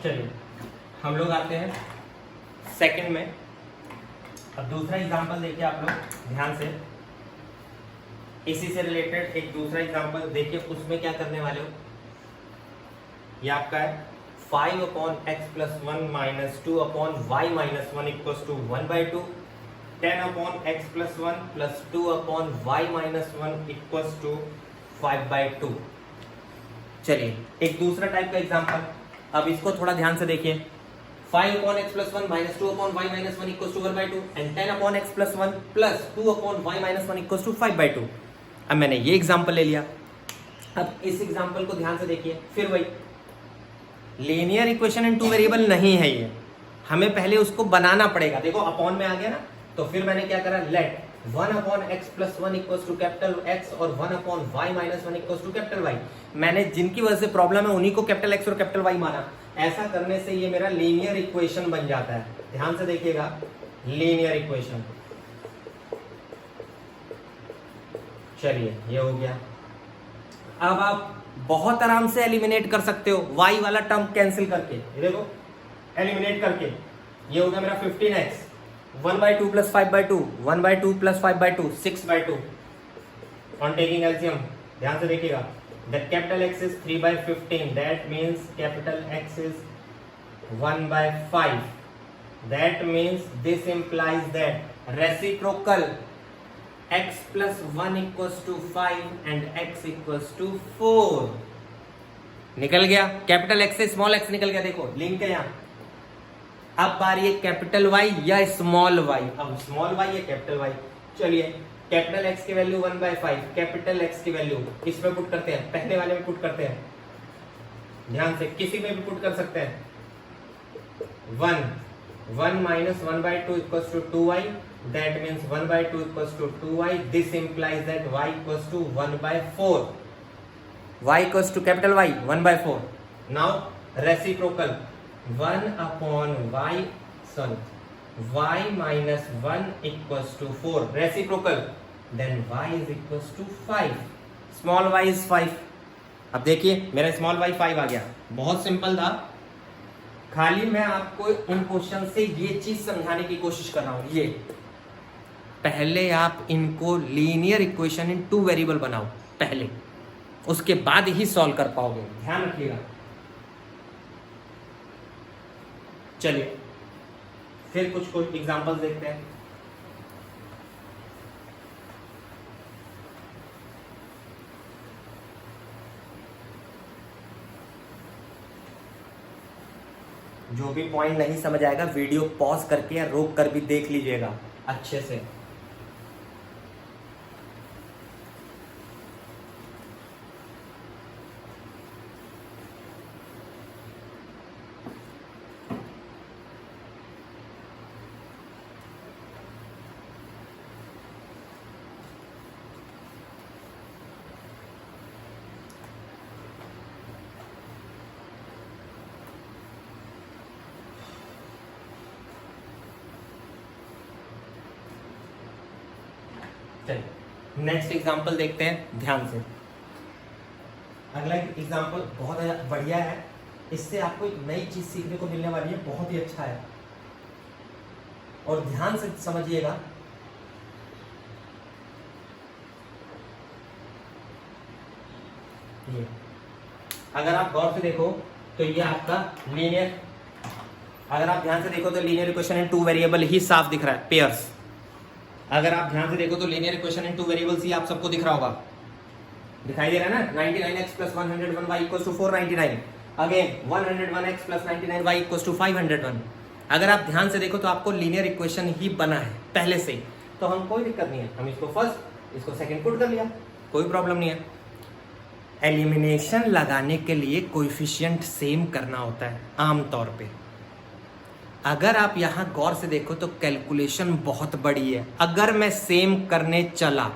चलिए हम लोग आते हैं सेकंड में। अब दूसरा एग्जांपल देखिए आप लोग ध्यान से, इसी से रिलेटेड एक दूसरा एग्जांपल देखिए, उसमें क्या करने वाले हो। ये आपका है 5/x+1 - 2/y-1 = 1/2, 10/x+1 + 2/y-1 = 5/2। चलिए एक दूसरा टाइप का एग्जांपल, अब इसको थोड़ा ध्यान से देखिए। 5/x+1 - 2/y-1 = 1/2 and 10/x+1 + 2/y-1 = 5/2। अब मैंने ये एग्जांपल ले लिया। अब इस एग्जांपल को ध्यान से देखिए, फिर वही linear equation in two variable नहीं है ये, हमें पहले उसको बनाना पड़ेगा। देखो अपॉन में आ गया ना, तो फिर मैंने क्या करा, लेट 1/x+1 = X और 1/y-1 = Y। मैंने जिनकी वजह से प्रॉब्लम है उन्हीं को X और Y माना। ऐसा करने से ये मेरा लीनियर इक्वेशन बन जाता है। ध्यान से देखिएगा, लीनियर इक्वेशन। चलिए ये हो गया। अब आप बहुत आराम से एलिमिनेट कर सकते हो, y वाला टर्म कैंसिल करके। ये देखो एलिमिनेट करके, ये हो गया मेरा 15x, 1/2 + 5/2, 1/2 + 5/2, 6/2 ऑन टेकिंग एलसीएम। ध्यान से देखिएगा, the capital X is 3/15, that means capital X is 1/5, that means this implies that reciprocal x + 1 = 5 and x = 4 निकल गया। कैपिटल X से स्मॉल x निकल गया, देखो लिंक है यहाँ। अब बारी है कैपिटल Y या स्मॉल y। अब स्मॉल y या कैपिटल Y, चलिए कैपिटल X की वैल्यू 1/5, कैपिटल X की वैल्यू इसमें पुट करते हैं, पहले वाले में पुट करते हैं। ध्यान से किसी में भी पुट कर सकते हैं। 1 - 1/2 = 2y, that means 1/2 = 2y. This implies that y = 1/4. y = capital Y 1/4. Now reciprocal 1/y, sorry, y - 1 = 4. Reciprocal, then y is equals to 5. Small y is 5. अब देखिए मेरा स्मॉल y 5 आ गया। बहुत सिंपल था, खाली मैं आपको इन क्वेश्चन से ये चीज समझाने की कोशिश कर रहा हूं। ये पहले आप इनको linear equation in two variable बनाओ पहले, उसके बाद ही सॉल्व कर पाओगे, ध्यान रखिएगा। चलिए फिर कुछ एग्जांपल्स देखते हैं। जो भी पॉइंट नहीं समझ आएगा वीडियो पॉज करके या रोक कर भी देख लीजिएगा अच्छे से। चलिए नेक्स्ट एग्जांपल देखते हैं ध्यान से। अगला एग्जांपल बहुत बढ़िया है, इससे आपको एक नई चीज सीखने को मिलने वाली है, बहुत ही अच्छा है और ध्यान से समझिएगा। ये अगर आप गौर से देखो तो ये आपका लीनियर, अगर आप ध्यान से देखो तो linear equation in two variable ही साफ दिख रहा है, पेयर्स। अगर आप ध्यान से देखो तो linear equation in two variables ही आप सबको दिख रहा होगा, दिखाई दे रहा है ना। 99x + 101y = 499, again 101x + 99y = 501। अगर आप ध्यान से देखो तो आपको लीनियर इक्वेशन ही बना है पहले से, तो हम कोई दिक्कत नहीं है, हम इसको फर्स्ट इसको सेकंड पुट कर लिया, कोई प्रॉब्लम नहीं है। एलिमिनेशन लगाने के लिए कोएफिशिएंट सेम करना होता है आमतौर पे। अगर आप यहाँ गौर से देखो तो कैलकुलेशन बहुत बड़ी है। अगर मैं सेम करने चला,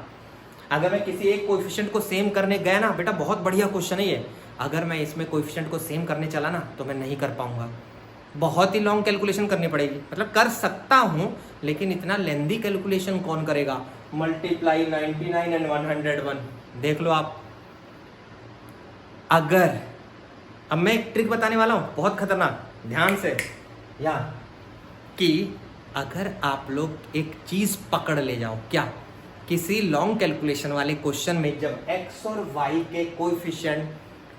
अगर मैं किसी एक कोएफिशिएंट को सेम करने गया ना, बेटा बहुत बढ़िया क्वेश्चन है ये, अगर मैं इसमें कोएफिशिएंट को सेम करने चला ना तो मैं नहीं कर पाऊंगा, बहुत ही लॉन्ग कैलकुलेशन करनी पड़ेगी। मतलब कर सकता हूँ लेकिन इतना लेंदी कैलकुलेशन कौन करेगा। मल्टीप्लाई 99 एंड 101, देख लो आप। अगर अब मैं एक ट्रिक बताने वाला हूँ बहुत खतरनाक, ध्यान से, या कि अगर आप लोग एक चीज पकड़ ले जाओ, क्या, किसी लॉन्ग कैलकुलेशन वाले क्वेश्चन में जब x और y के कोएफिशिएंट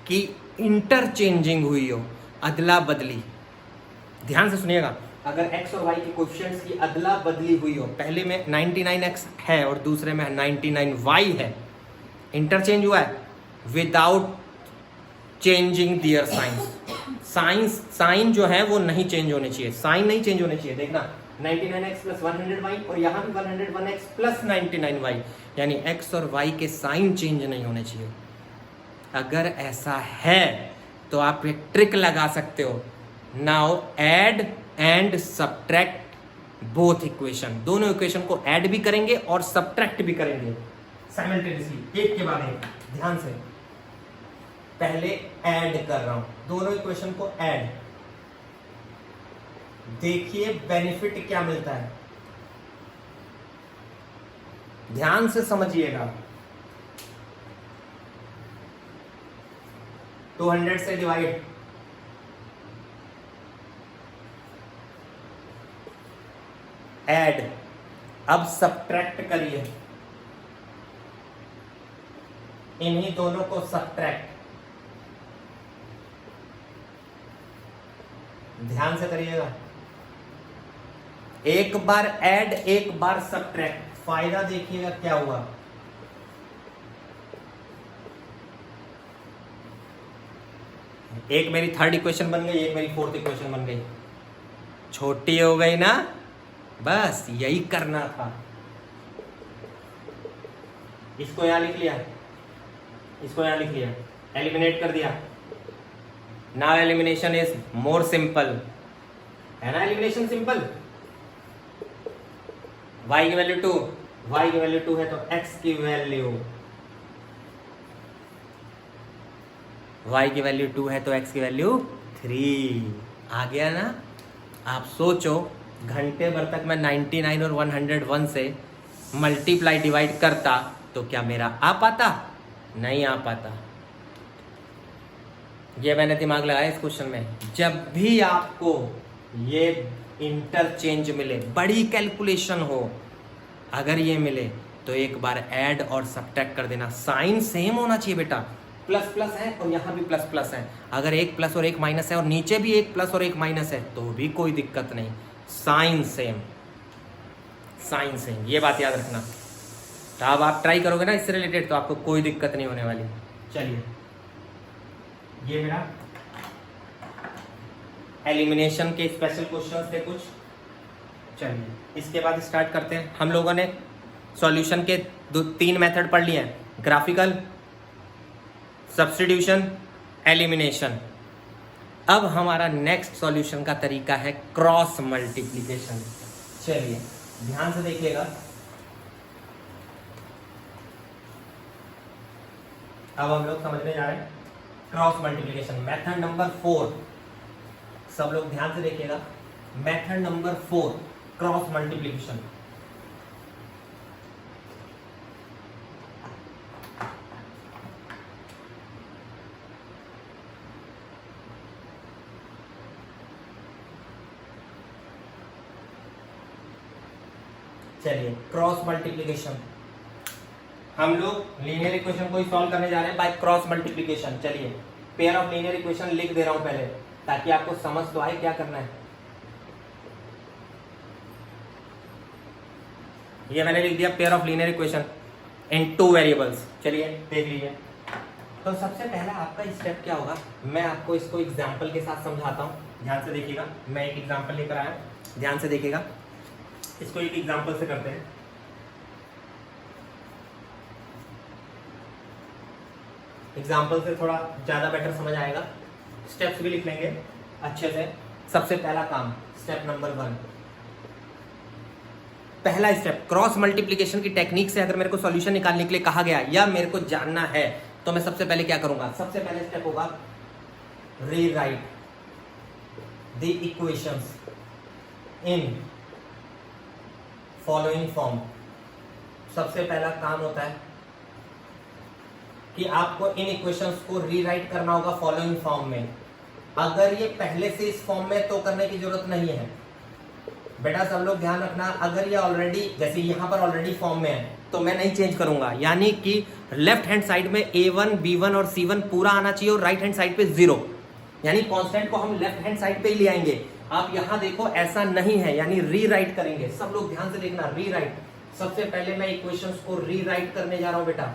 की इंटरचेंजिंग हुई हो, अदला बदली, ध्यान से सुनिएगा, अगर x और y के कोएफिशिएंट्स की अदला बदली हुई हो, पहले में 99x है और दूसरे में 99y है, इंटरचेंज हुआ है विदाउट चेंजिंग दियर साइंस, साइन जो है वो नहीं चेंज होने चाहिए, साइन नहीं चेंज होने चाहिए। देखना 99x प्लस 100y और यहाँ भी 101x प्लस 99y, यानी x और y के साइन चेंज नहीं होने चाहिए। अगर ऐसा है तो आप एक ट्रिक लगा सकते हो, now add and subtract both equation, दोनों इक्वेशन को ऐड भी करेंगे और सब्ट्रैक्ट भी करेंगे साइमल्टेनियसली, एक के बाद एक। ध्यान से, पहले ऐड कर रहा हूं दोनों इक्वेशन को ऐड, देखिए बेनिफिट क्या मिलता है, ध्यान से समझिएगा। 200 से डिवाइड, ऐड, अब सब्ट्रैक्ट करिए, इन्हीं दोनों को सब्ट्रैक्ट, ध्यान से करिएगा, एक बार ऐड एक बार सब्ट्रैक्ट, फायदा देखिएगा क्या हुआ। एक मेरी थर्ड इक्वेशन बन गई, एक मेरी फोर्थ इक्वेशन बन गई, छोटी हो गई ना, बस यही करना था। इसको यहां लिख लिया, इसको यहां लिख लिया, एलिमिनेट कर दिया। Now elimination is more simple, है ना, एलिमिनेशन सिंपल। y की वैल्यू 2, y की वैल्यू 2 है तो x की वैल्यू, y की वैल्यू 2 है तो x की वैल्यू 3 आ गया ना। आप सोचो, घंटे भर तक मैं 99 और 101 से मल्टीप्लाई डिवाइड करता तो क्या मेरा आ पाता? नहीं आ पाता। ये मैंने दिमाग लगाया इस क्वेश्चन में। जब भी आपको ये इंटरचेंज मिले, बड़ी कैलकुलेशन हो, अगर ये मिले तो एक बार ऐड और सब्ट्रैक्ट कर देना। साइन सेम होना चाहिए बेटा, प्लस प्लस है और यहाँ भी प्लस प्लस है। अगर एक प्लस और एक माइनस है और नीचे भी एक प्लस और एक माइनस है तो भी कोई दिक्कत नहीं, साइन सेम, साइन सेम, ये बात याद रखना। तो अब आप ट्राई करोगे ना इससे रिलेटेड तो आपको कोई दिक्कत नहीं होने वाली। चलिए, ये मेरा एलिमिनेशन के स्पेशल क्वेश्चंस थे कुछ। चलिए, इसके बाद स्टार्ट करते हैं। हम लोगों ने सॉल्यूशन के 3 मेथड पढ़ लिए हैं, ग्राफिकल, सब्स्टिट्यूशन, एलिमिनेशन। अब हमारा नेक्स्ट सॉल्यूशन का तरीका है क्रॉस मल्टीप्लिकेशन। चलिए ध्यान से देखिएगा। अब हम लोग समझने जा रहे हैं क्रॉस मल्टीप्लिकेशन, मेथड नंबर 4। सब लोग ध्यान से देखिएगा, मेथड नंबर 4 क्रॉस मल्टीप्लिकेशन। चलिए, क्रॉस मल्टीप्लिकेशन हम लोग लीनियर इक्वेशन को ही सॉल्व करने जा रहे हैं बाय क्रॉस मल्टीप्लिकेशन। चलिए, पेयर ऑफ लीनियर इक्वेशन लिख दे रहा हूं पहले, ताकि आपको समझ तो आए क्या करना है। ये मैंने लिख दिया pair of linear equation in 2 variables. चलिए देख लीजिए। तो सबसे पहला आपका स्टेप क्या होगा, मैं आपको इसको एग्जांपल के साथ समझाता हूं। ध्यान से देखिएगा, मैं एक एग्जांपल लेकर आया, ध्यान से देखिएगा। इसको एक एग्जांपल से करते हैं। एग्जाम्पल से थोड़ा ज्यादा बेटर समझ आएगा, स्टेप्स भी लिख लेंगे अच्छे से। सबसे पहला काम, स्टेप नंबर 1, पहला स्टेप क्रॉस मल्टीप्लिकेशन की टेक्निक से अगर मेरे को सॉल्यूशन निकालने के लिए कहा गया या मेरे को जानना है तो मैं सबसे पहले क्या करूंगा, सबसे पहले स्टेप होगा rewrite the equations in following form. सबसे पहला काम होता है कि आपको इन इक्वेशंस को रीराइट करना होगा फॉलोइंग फॉर्म में। अगर ये पहले से इस फॉर्म में तो करने की जरूरत नहीं है बेटा, सब लोग ध्यान रखना। अगर ये ऑलरेडी जैसे यहाँ पर ऑलरेडी फॉर्म में है तो मैं नहीं चेंज करूंगा, यानी कि लेफ्ट हैंड साइड में A1 B1 और C1 पूरा आना चाहिए और राइट हैंड साइड पे 0, यानी कांस्टेंट को हम लेफ्ट हैंड साइड पे ही ले आएंगे। आप यहां देखो ऐसा नहीं है, यानी रीराइट करेंगे। सब लोग ध्यान से देखना, रीराइट। सबसे पहले मैं इक्वेशंस को रीराइट करने जा रहा हूं बेटा,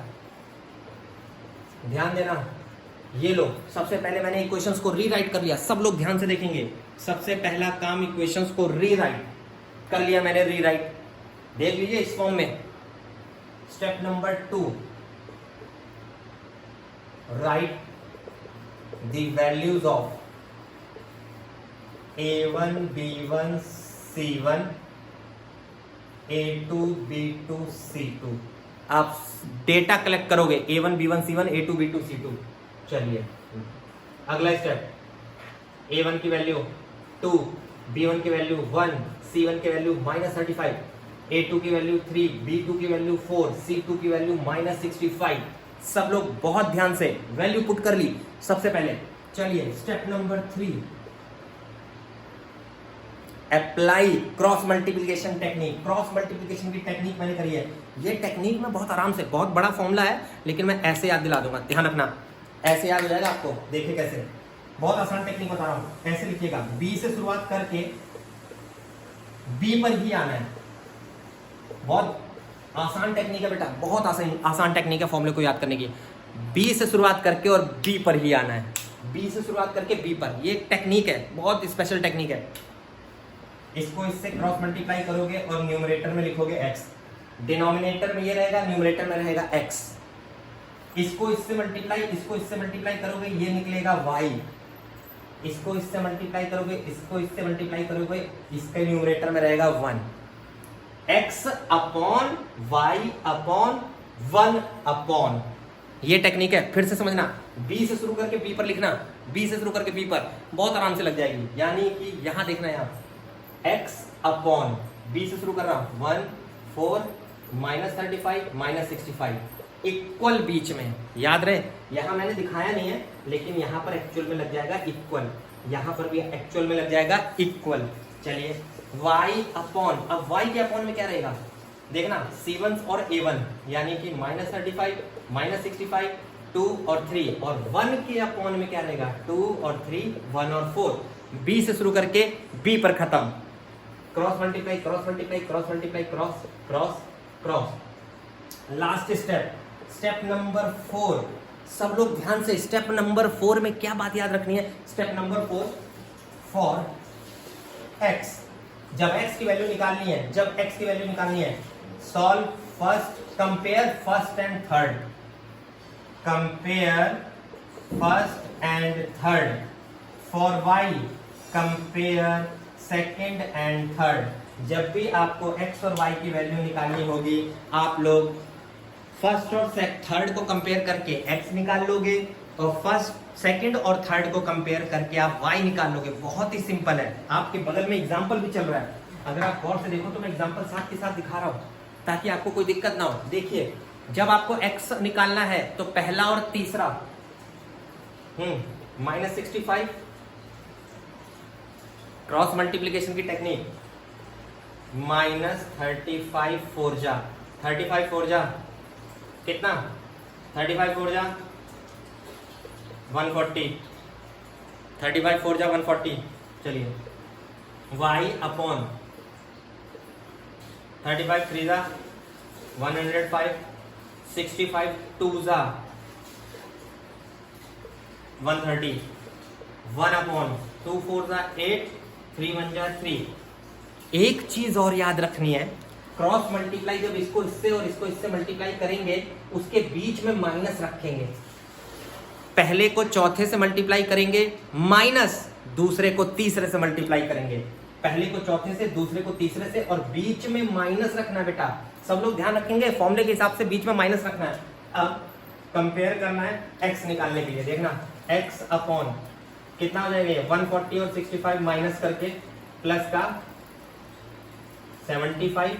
ध्यान देना। ये लो, सबसे पहले मैंने इक्वेशंस को रीराइट कर लिया। सब लोग ध्यान से देखेंगे। सबसे पहला काम इक्वेशंस को रीराइट कर लिया मैंने, रीराइट देख लीजिए इस फॉर्म में। Step number 2, right the values of A1 B1 C1 A2 B2 C2। आप डेटा कलेक्ट करोगे A1 B1 C1 A2 B2 C2। चलिए अगला स्टेप, A1 की वैल्यू 2, B1 की वैल्यू 1, C1 की वैल्यू -35, A2 की वैल्यू 3, B2 की वैल्यू 4, C2 की वैल्यू -65। सब लोग बहुत ध्यान से वैल्यू पुट कर ली सबसे पहले। चलिए step number 3, apply cross multiplication technique. Cross multiplication की टेक्निक मैंने करी है। ये टेक्निक में बहुत आराम से, बहुत बड़ा फॉर्मूला है लेकिन मैं ऐसे याद दिला दूंगा, ध्यान रखना। ऐसे याद हो जाएगा आपको, देखिए कैसे, बहुत आसान टेक्निक बता रहा हूं। ऐसे लिखिएगा, बी से शुरुआत करके बी पर ही आना है। बहुत आसान टेक्निक है बेटा, बहुत आसान टेक्निक है फॉर्मूले को याद करने की। बी से शुरुआत करके और बी पर ही आना है, बी से शुरुआत करके बी पर। ये टेक्निक है, बहुत स्पेशल टेक्निक है। इसको इससे क्रॉस मल्टीप्लाई करोगे और न्यूमरेटर में लिखोगे x, डिनोमिनेटर में ये रहेगा, न्यूमरेटर में रहेगा x। इसको इससे मल्टीप्लाई, इसको इससे मल्टीप्लाई करोगे, ये निकलेगा y। इसको इससे मल्टीप्लाई करोगे, इसको इससे मल्टीप्लाई करोगे, इसके न्यूमरेटर में रहेगा 1। x upon y upon 1 upon, ये टेक्निक है। फिर से समझना, b से शुरू करके b पर लिखना, b से शुरू करके b पर, बहुत आराम से लग जाएगी। यानी कि यहां देखना, यहां x अपॉन b से शुरू कर रहा हूं 1 4 -35 -65 इक्वल बीच में, याद रहे। यहां मैंने दिखाया नहीं है लेकिन यहां पर एक्चुअल में लग जाएगा इक्वल, यहां पर भी एक्चुअल में लग जाएगा इक्वल। चलिए y अपॉन, अब y के अपॉन में क्या रहेगा देखना, C1 और A1, यानी कि -35 -65 2 और 3, और 1 के अपॉन में क्या रहेगा 2 और 3 1 और 4। b से शुरू करके b पर खत्म, cross multiply cross multiply cross multiply cross cross cross. Last step, step number 4। सब लोग ध्यान से, स्टेप नंबर 4 में क्या बात याद रखनी है। स्टेप नंबर 4, फॉर x, जब x की वैल्यू निकालनी है, जब x की वैल्यू निकालनी है, solve first, compare first and third, compare first and third. For y, compare second and third. जब भी आपको x और y की वैल्यू निकालनी होगी, आप लोग फर्स्ट और थर्ड को कंपेयर करके x निकाल लोगे और फर्स्ट सेकंड और थर्ड को कंपेयर करके आप y निकाल लोगे। बहुत ही सिंपल है। आपके बगल में एग्जांपल भी चल रहा है, अगर आप गौर से देखो तो मैं एग्जांपल साथ के साथ दिखा रहा हूं ताकि आपको कोई दिक्कत ना हो। देखिए, जब आपको x निकालना है तो पहला और तीसरा -65, क्रॉस मल्टीप्लिकेशन की टेक्निक, -35 4 जा, 35 4 जा कितना, 35 4 जा 140, 35 4 जा 140। चलिए y अपॉन 35 3 जा 105, 65 2 जा 130, 1 अपॉन 2 4 जा 8, 3 1 जा 3। एक चीज और याद रखनी है, क्रॉस मल्टीप्लाई जब इसको इससे और इसको इससे मल्टीप्लाई करेंगे, उसके बीच में माइनस रखेंगे। पहले को चौथे से मल्टीप्लाई करेंगे, माइनस दूसरे को तीसरे से मल्टीप्लाई करेंगे। पहले को चौथे से, दूसरे को तीसरे से, और बीच में माइनस रखना बेटा। सब लोग ध्यान रखेंगे, फॉर्मूले के हिसाब से बीच में माइनस रखना है। अब कंपेयर करना है x निकालने के लिए। देखना x अपॉन कितना हो जाएगा, 140 और 65 माइनस करके प्लस का 75,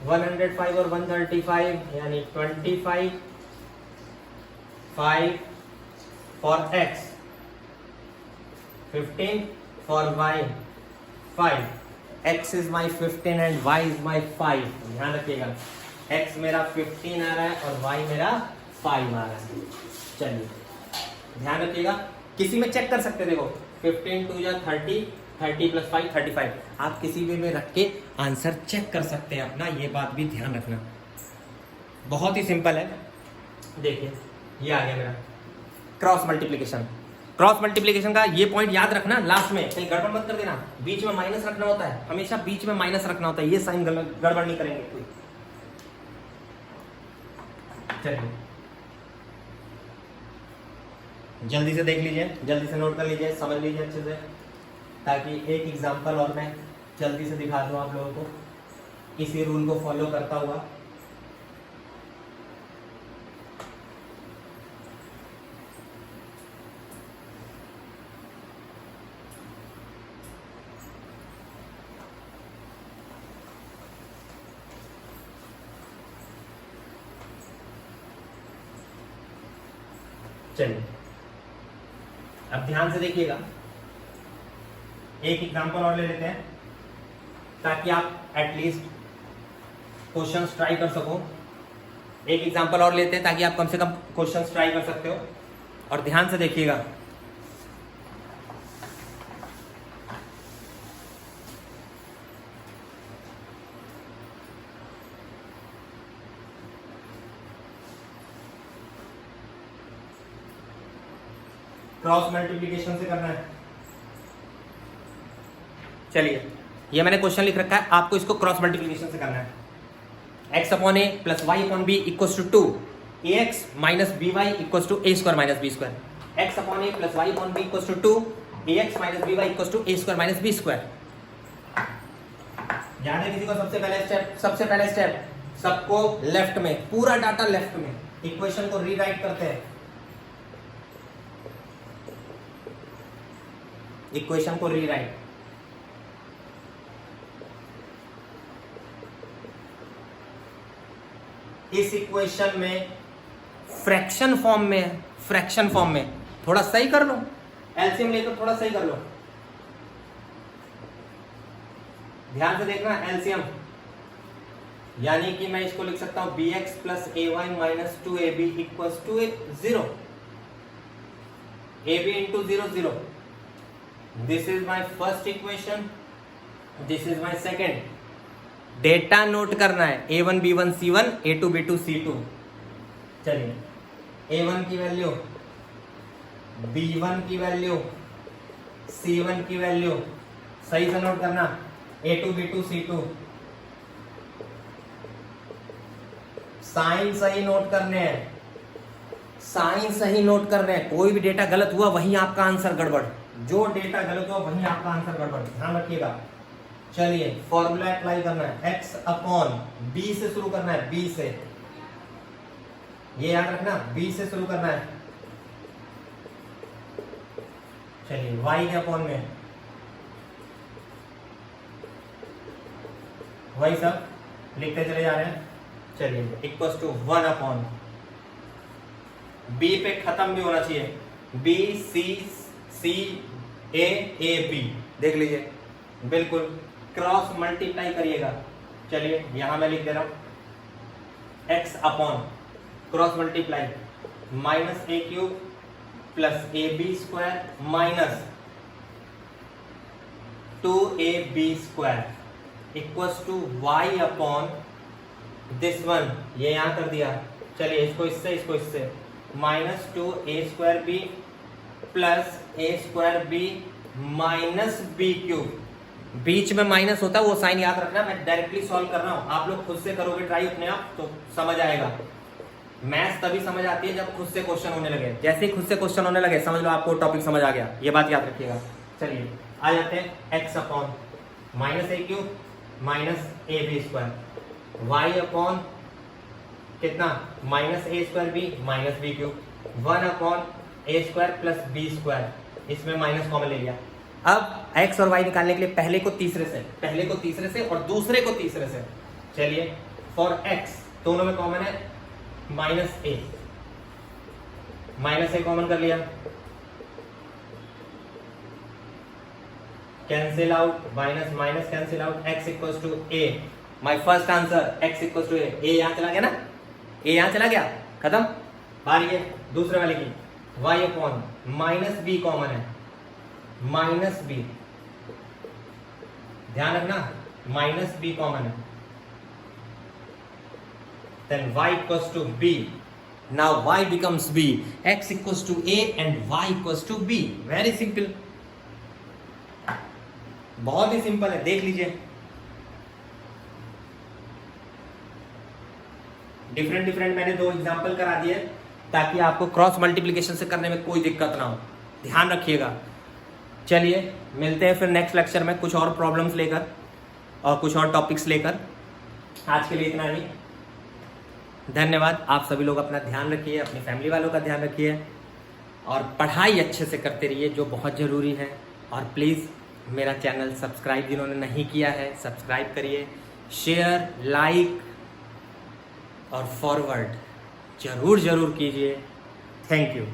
105 और 135 यानी 25 5 for x 15 for y 5, x is my 15 and y is my 5। ध्यान रखिएगा, x मेरा 15 आ रहा है और y मेरा 5 आ रहा है। चलिए ध्यान रखिएगा, किसी में चेक कर सकते, देखो 15 2 या 30, 30 प्लस 5 35, आप किसी भी में रख के आंसर चेक कर सकते हैं अपना, ये बात भी ध्यान रखना। बहुत ही सिंपल है, देखिए ये आ गया मेरा क्रॉस मल्टीप्लिकेशन। क्रॉस मल्टीप्लिकेशन का ये पॉइंट याद रखना, लास्ट में कहीं गड़बड़ मत कर देना, बीच में माइनस रखना होता है, हमेशा बीच में माइनस रखना होता है, ये साइन गड़बड़ नहीं करेंगे कोई। चलिए जल्दी से देख लीजिए, जल्दी से नोट कर लीजिए, समझ लीजिए अच्छे से, ताकि एक एग्जांपल और मैं जल्दी से दिखा दूं आप लोगों को इसी रूल को फॉलो करता हुआ। चलिए अब ध्यान से देखिएगा, एक एग्जांपल और ले लेते हैं ताकि आप एटलीस्ट क्वेश्चंस ट्राई कर सको। एक एग्जांपल और लेते हैं ताकि आप कम से कम क्वेश्चंस ट्राई कर सकते हो, और ध्यान से देखिएगा। क्रॉस मल्टीप्लिकेशन से करना है। चलिए ये मैंने क्वेश्चन लिख रखा है, आपको इसको क्रॉस मल्टीप्लिकेशन से करना है। x upon a plus y upon b equals to 2, ax minus b y equals to a square minus b square. x upon a plus y upon b equals to 2, ax minus b y equals to a square minus b square. याद है किसी को सबसे पहले step? सबसे पहले step सबको left में, पूरा डाटा लेफ्ट में, इक्वेशन को रीराइट करते हैं, इक्वेशन को रीराइट। इस इक्वेशन में फ्रैक्शन फॉर्म में, फ्रैक्शन फॉर्म में थोड़ा सही कर लो, एलसीएम लेकर थोड़ा सही कर लो, ध्यान से देखना एलसीएम। यानी कि मैं इसको लिख सकता हूं bx plus a y minus 2ab equals to 0, ab into 0 0। This is my first equation, this is my second. Data note करना है, a1 b1 c1 a2 b2 c2। चलिए a1 की वैल्यू, b1 की वैल्यू, c1 की value सही से note करना, a2 b2 c2। Sign सही नोट करने हैं, साइन सही नोट करने हैं। कोई भी डेटा गलत हुआ वहीं आपका आंसर गड़बड़, जो डेटा गलत हुआ वहीं आपका आंसर गड़बड़, ध्यान रखिएगा। चलिए फॉर्मूला अप्लाई करना है, x अपॉन b से शुरू करना है, b से, ये याद रखना, b से शुरू करना है। चलिए y के अपॉन में वही सब लिखते चले जा रहे हैं। चलिए इक्वल्स टू 1 अपॉन b पे खत्म भी होना चाहिए, b c c a a b, देख लीजिए बिल्कुल क्रॉस मल्टीप्लाई करिएगा। चलिए यहां मैं लिख दे रहा हूं x upon cross multiply minus a cube plus a b square minus 2ab square equals to y upon this one, ये यहां कर दिया। चलिए इसको इससे minus 2a square b plus a square b minus b cube. बीच में minus होता है, वो साइन याद रखना, मैं डायरेक्टली सॉल्व कर रहा हूं, आप लोग खुद से करोगे ट्राई अपने आप तो समझ आएगा। मैथ्स तभी समझ आती है जब खुद से क्वेश्चन होने लगे, जैसे ही खुद से क्वेश्चन होने लगे समझ लो आपको टॉपिक समझ आ गया, ये बात याद रखिएगा। चलिए आ जाते हैं x upon minus a cube minus a b square, y upon कितना minus a square b minus b cube, 1 upon a square plus b square, इसमें माइनस कॉमन ले लिया। अब x और y निकालने के लिए पहले को तीसरे से और दूसरे को तीसरे से। चलिए फॉर x दोनों में कॉमन है माइनस ए कॉमन कर लिया, cancel out, minus minus cancel out, x equals to a। My first answer x equals to a। a यहां चला गया ना, a यहां चला गया, खत्म। बारी है दूसरे वाले की, y upon minus b common है, माइनस बी, ध्यान रखना माइनस बी कॉमन है, then y equals to b। Now y becomes b, x equals to a and y equals to b। Very simple, बहुत ही सिंपल है, देख लीजिए। Different different मैंने 2 example करा दिए ताकि आपको क्रॉस मल्टीप्लिकेशन से करने में कोई दिक्कत ना हो, ध्यान रखिएगा। चलिए मिलते हैं फिर नेक्स्ट लेक्चर में कुछ और प्रॉब्लम्स लेकर और कुछ और टॉपिक्स लेकर। आज के लिए इतना ही, धन्यवाद। आप सभी लोग अपना ध्यान रखिए, अपनी फैमिली वालों का ध्यान रखिए और पढ़ाई अच्छे से करते रहिए जो बहुत ज़रूरी है। और प्लीज़ मेरा चैनल सब्सक्राइब जिन्होंने नहीं किया है सब्सक्राइब करिए, शेयर, लाइक और फॉरवर्ड ज़रूर कीजिए। Thank you.